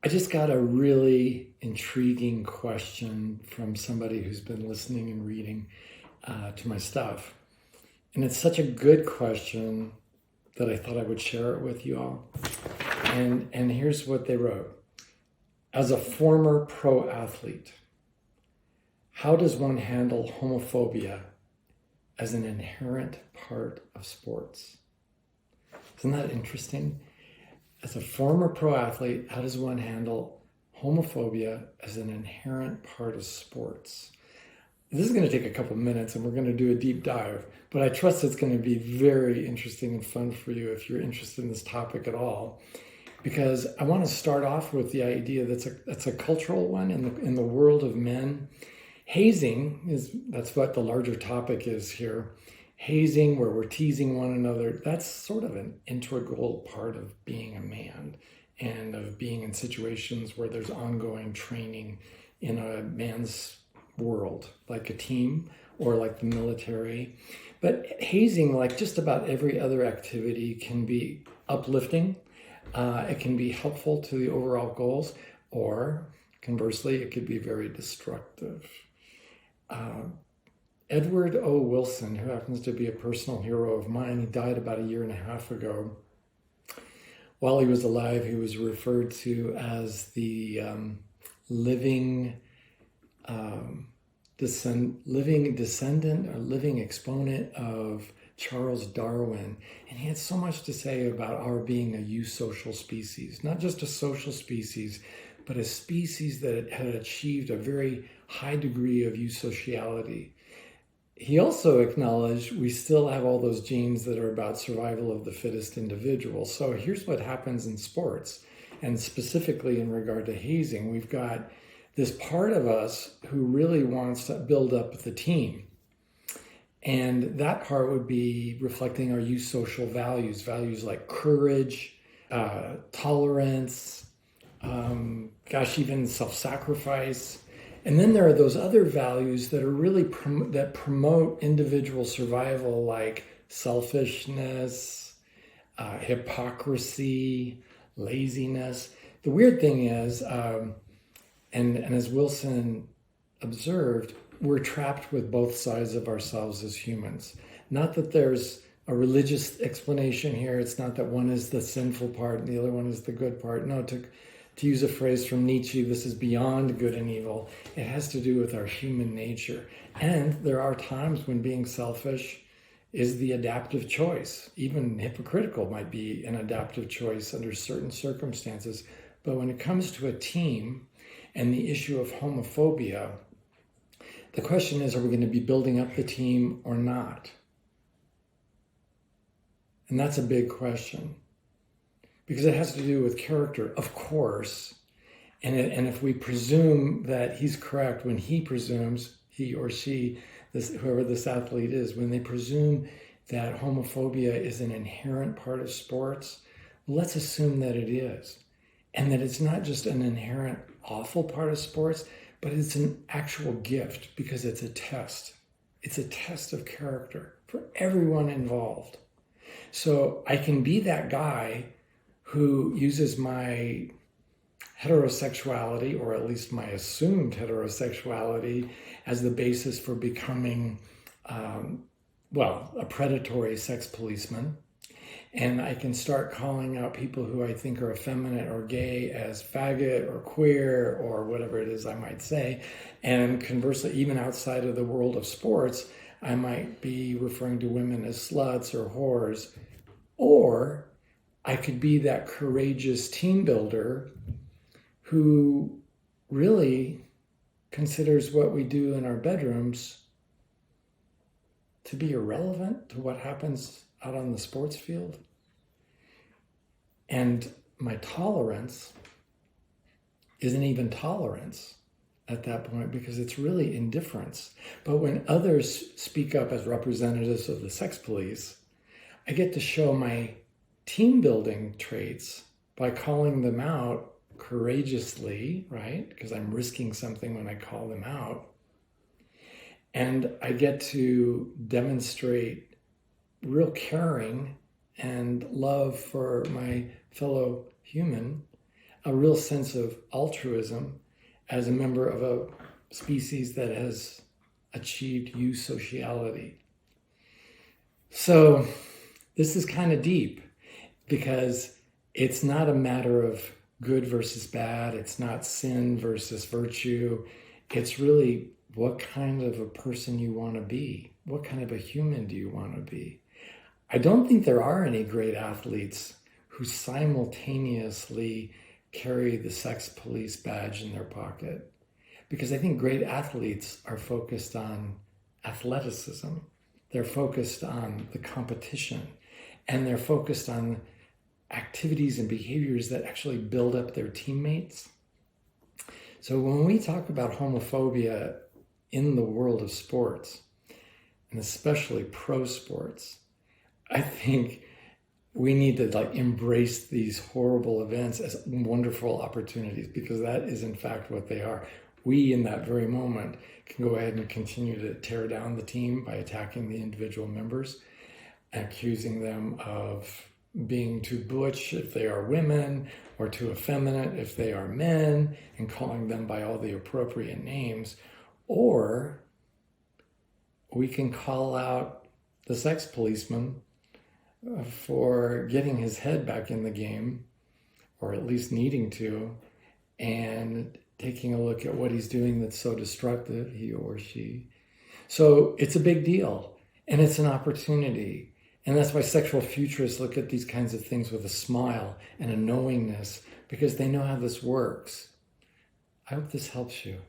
I just got a really intriguing question from somebody who's been listening and reading to my stuff. And it's such a good question that I thought I would share it with you all. And here's what they wrote. As a former pro athlete, how does one handle homophobia as an inherent part of sports? Isn't that interesting? As a former pro athlete, how does one handle homophobia as an inherent part of sports? This is going to take a couple minutes and we're going to do a deep dive, but I trust it's going to be very interesting and fun for you if you're interested in this topic at all. Because I want to start off with the idea that's a cultural one in the world of men. Hazing that's what the larger topic is here. Hazing, where we're teasing one another, that's sort of an integral part of being a man and of being in situations where there's ongoing training in a man's world, like a team or like the military. But hazing, like just about every other activity, can be uplifting. It can be helpful to the overall goals, or conversely, it could be very destructive. Edward O. Wilson, who happens to be a personal hero of mine, he died about 1.5 years ago. While he was alive, he was referred to as the living descendant or living exponent of Charles Darwin. And he had so much to say about our being a eusocial species, not just a social species, but a species that had achieved a very high degree of eusociality. He also acknowledged we still have all those genes that are about survival of the fittest individual. So here's what happens in sports, and specifically in regard to hazing. We've got this part of us who really wants to build up the team. And that part would be reflecting our eusocial values like courage, tolerance, even self-sacrifice. And then there are those other values that are really that promote individual survival, like selfishness, hypocrisy, laziness. The weird thing is, and as Wilson observed, we're trapped with both sides of ourselves as humans. Not that there's a religious explanation here. It's not that one is the sinful part and the other one is the good part. No, to use a phrase from Nietzsche, this is beyond good and evil. It has to do with our human nature. And there are times when being selfish is the adaptive choice. Even hypocritical might be an adaptive choice under certain circumstances. But when it comes to a team and the issue of homophobia, the question is, are we going to be building up the team or not? And that's a big question. Because it has to do with character, of course. And if we presume that he's correct when he presumes, he or she, whoever this athlete is, when they presume that homophobia is an inherent part of sports, let's assume that it is. And that it's not just an inherent awful part of sports, but it's an actual gift because it's a test. It's a test of character for everyone involved. So I can be that guy who uses my heterosexuality, or at least my assumed heterosexuality, as the basis for becoming, a predatory sex policeman. And I can start calling out people who I think are effeminate or gay as faggot or queer or whatever it is I might say. And conversely, even outside of the world of sports, I might be referring to women as sluts or whores. Or I could be that courageous team builder who really considers what we do in our bedrooms to be irrelevant to what happens out on the sports field. And my tolerance isn't even tolerance at that point because it's really indifference. But when others speak up as representatives of the sex police, I get to show my team building traits by calling them out courageously, right? Because I'm risking something when I call them out. And I get to demonstrate real caring and love for my fellow human a real sense of altruism as a member of a species that has achieved eusociality. So this is kind of deep because it's not a matter of good versus bad. It's not sin versus virtue. It's really what kind of a person you want to be. What kind of a human do you want to be? I don't think there are any great athletes who simultaneously carry the sex police badge in their pocket, because I think great athletes are focused on athleticism. They're focused on the competition, and they're focused on activities and behaviors that actually build up their teammates. So when we talk about homophobia in the world of sports, and especially pro sports, I think we need to embrace these horrible events as wonderful opportunities, because that is in fact what they are. We, in that very moment, can go ahead and continue to tear down the team by attacking the individual members, accusing them of being too butch if they are women, or too effeminate if they are men, and calling them by all the appropriate names. Or we can call out the sex policeman for getting his head back in the game, or at least needing to, and taking a look at what he's doing that's so destructive, he or she. So it's a big deal, and it's an opportunity. And that's why sexual futurists look at these kinds of things with a smile and a knowingness, because they know how this works. I hope this helps you.